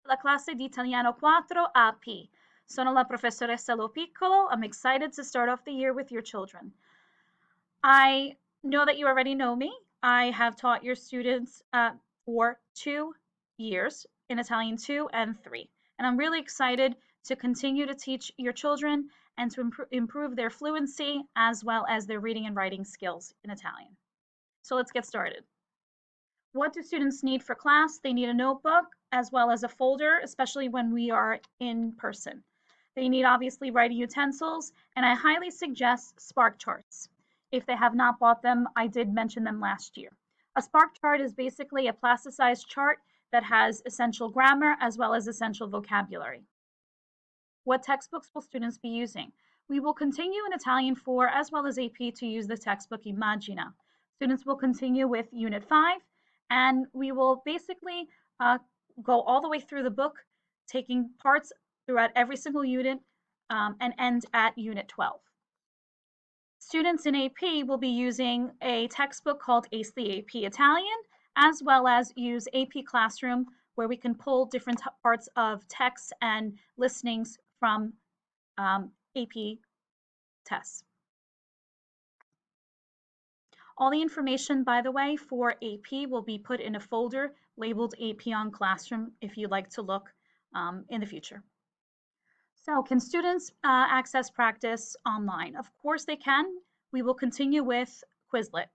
la clase di Italiano 4 AP. Sono la professoressa LoPiccolo. I'm excited to start off the year with your children. I know that you already know me. I have taught your students for 2 years in Italian 2 and 3. And I'm really excited to continue to teach your children and to improve their fluency as well as their reading and writing skills in Italian. So let's get started. What do students need for class? They need a notebook as well as a folder, especially when we are in person. They need obviously writing utensils, and I highly suggest Spark charts. If they have not bought them, I did mention them last year. A Spark chart is basically a plasticized chart that has essential grammar as well as essential vocabulary. What textbooks will students be using? We will continue in Italian 4 as well as AP to use the textbook Immagina. Students will continue with Unit 5, and we will basically go all the way through the book, taking parts throughout every single unit and end at Unit 12. Students in AP will be using a textbook called Ace the AP Italian, as well as use AP Classroom, where we can pull different parts of text and listenings from AP tests. All the information, by the way, for AP will be put in a folder labeled AP on Classroom if you'd like to look in the future. So can students access practice online? Of course they can. We will continue with Quizlet.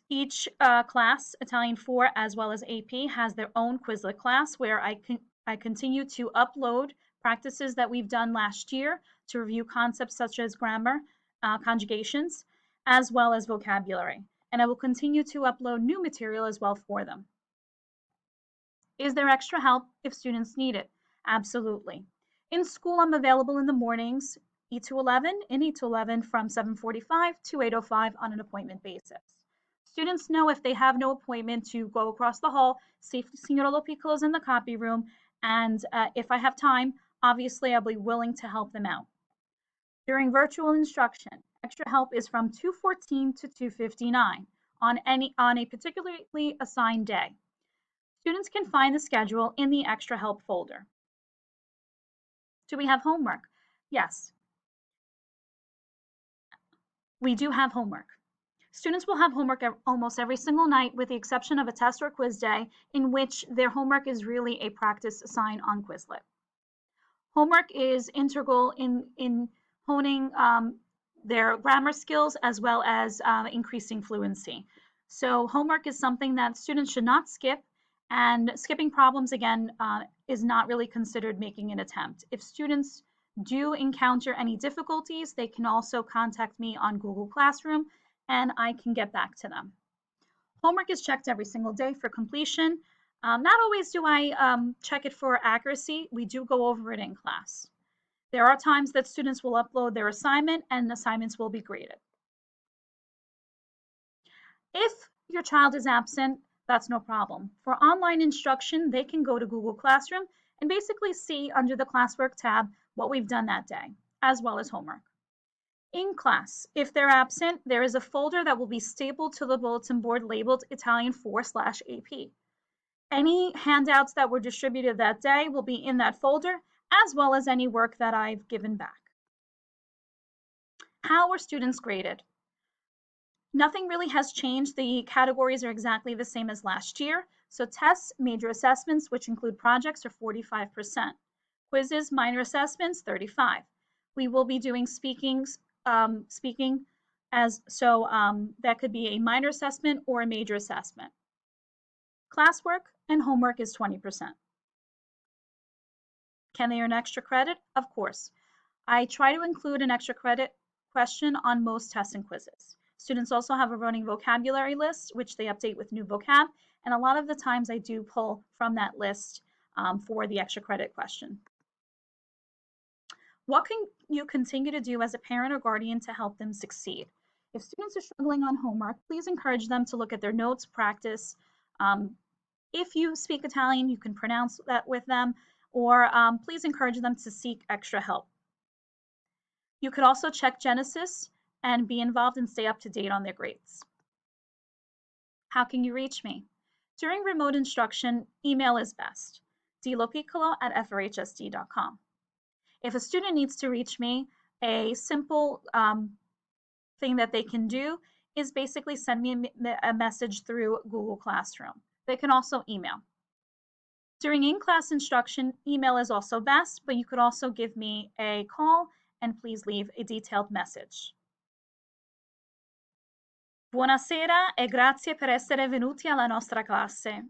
Each class, Italian 4 as well as AP, has their own Quizlet class where I continue to upload practices that we've done last year to review concepts such as grammar, conjugations, as well as vocabulary. And I will continue to upload new material as well for them. Is there extra help if students need it? Absolutely. In school, I'm available in the mornings, 8 to 11, in 8 to 11 from 7:45 to 8:05 on an appointment basis. Students know if they have no appointment to go across the hall, see Signora LoPiccolo in the copy room, and if I have time, obviously I'll be willing to help them out. During virtual instruction, extra help is from 2:14 to 2:59 on a particularly assigned day. Students can find the schedule in the extra help folder. Do we have homework? Yes. We do have homework. Students will have homework almost every single night with the exception of a test or quiz day in which their homework is really a practice assigned on Quizlet. Homework is integral in honing their grammar skills as well as increasing fluency. So homework is something that students should not skip, and skipping problems, again, is not really considered making an attempt. If students do encounter any difficulties, they can also contact me on Google Classroom, and I can get back to them. Homework is checked every single day for completion. Not always do I check it for accuracy. We do go over it in class. There are times that students will upload their assignment and assignments will be graded. If your child is absent, that's no problem. For online instruction, they can go to Google Classroom and basically see under the classwork tab what we've done that day, as well as homework. In class, if they're absent, there is a folder that will be stapled to the bulletin board labeled Italian 4/AP. Any handouts that were distributed that day will be in that folder, as well as any work that I've given back. How were students graded? Nothing really has changed. The categories are exactly the same as last year. So tests, major assessments, which include projects, are 45%. Quizzes, minor assessments, 35%. We will be doing speaking as that could be a minor assessment or a major assessment. Classwork and homework is 20%. Can they earn extra credit? Of course. I try to include an extra credit question on most tests and quizzes. Students also have a running vocabulary list, which they update with new vocab, and a lot of the times I do pull from that list for the extra credit question. What can you continue to do as a parent or guardian to help them succeed? If students are struggling on homework, please encourage them to look at their notes, practice. If you speak Italian, you can pronounce that with them, or please encourage them to seek extra help. You could also check Genesis and be involved and stay up to date on their grades. How can you reach me? During remote instruction, email is best. dlopiccolo@frhsd.com. If a student needs to reach me, a simple thing that they can do is basically send me a message through Google Classroom. They can also email. During in-class instruction, email is also best, but you could also give me a call and please leave a detailed message. Buonasera e grazie per essere venuti alla nostra classe.